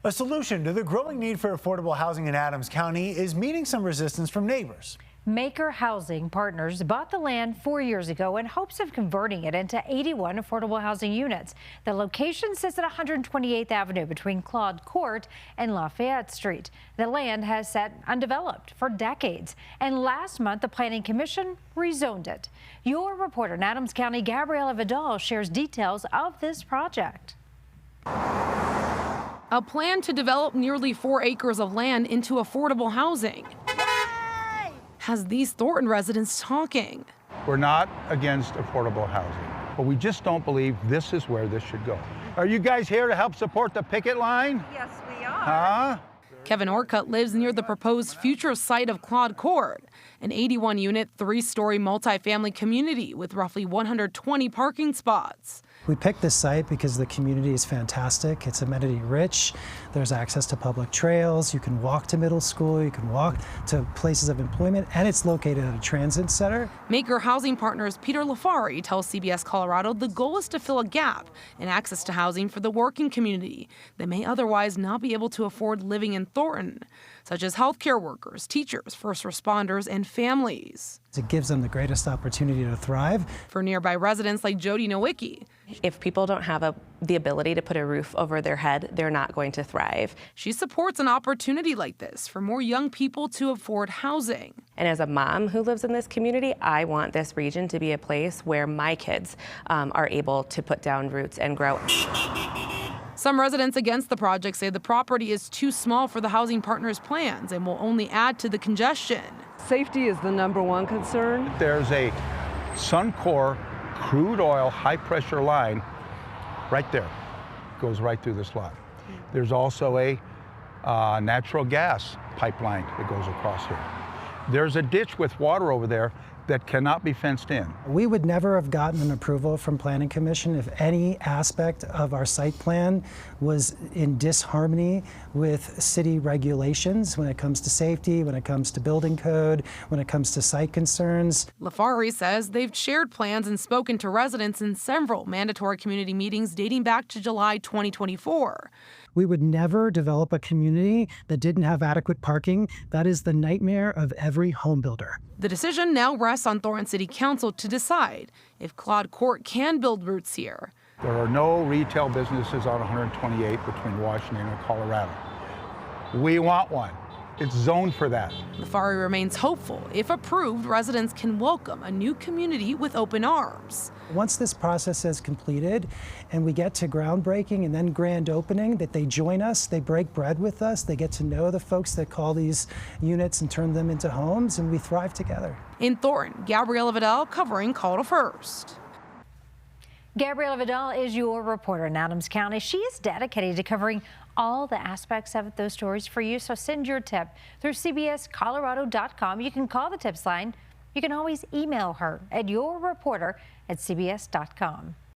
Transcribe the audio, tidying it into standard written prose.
A solution to the growing need for affordable housing in Adams County is meeting some resistance from neighbors. Maker Housing Partners bought the land 4 years ago in hopes of converting it into 81 affordable housing units. The location sits at 128th Avenue between Claude Court and Lafayette Street. The land has sat undeveloped for decades, and last month the Planning Commission rezoned it. Your reporter in Adams County, Gabriela Vidal, shares details of this project. A plan to develop nearly 4 acres of land into affordable housing has these Thornton residents talking. We're not against affordable housing, but we just don't believe this is where this should go. Are you guys here to help support the picket line? Yes, we are. Huh? Kevin Orcutt lives near the proposed future site of Claude Court, an 81-unit, 3-story multifamily community with roughly 120 parking spots. We picked this site because the community is fantastic. It's amenity rich. There's access to public trails. You can walk to middle school. You can walk to places of employment, and it's located at a transit center. Maker Housing Partners Peter Lafari tells CBS Colorado the goal is to fill a gap in access to housing for the working community that may otherwise not be able to afford living in Thornton, such as healthcare workers, teachers, first responders, and families. It gives them the greatest opportunity to thrive. For nearby residents like Jody Nowicki, if people don't have the ability to put a roof over their head, they're not going to thrive. She supports an opportunity like this for more young people to afford housing. And as a mom who lives in this community, I want this region to be a place where my kids are able to put down roots and grow. Some residents against the project say the property is too small for the housing partners' plans and will only add to the congestion. Safety is the #1 concern. There's a Suncor crude oil high-pressure line right there. Goes right through this lot. There's also a natural gas pipeline that goes across here. There's a ditch with water over there that cannot be fenced in. We would never have gotten an approval from Planning Commission if any aspect of our site plan was in disharmony with city regulations when it comes to safety, when it comes to building code, when it comes to site concerns. Lafari says they've shared plans and spoken to residents in several mandatory community meetings dating back to July 2024. We would never develop a community that didn't have adequate parking. That is the nightmare of every home builder. The decision now rests on Thornton City Council to decide if Claude Court can build roots here. There are no retail businesses on 128 between Washington and Colorado. We want one. It's zoned for that. Lafari remains hopeful. If approved, residents can welcome a new community with open arms. Once this process is completed and we get to groundbreaking and then grand opening, that they join us, they break bread with us, they get to know the folks that call these units and turn them into homes, and we thrive together. In Thornton, Gabriela Vidal covering Colorado First. Gabriela Vidal is your reporter in Adams County. She is dedicated to covering all the aspects of those stories for you. So send your tip through cbscolorado.com. You can call the tips line. You can always email her at yourreporter@cbs.com.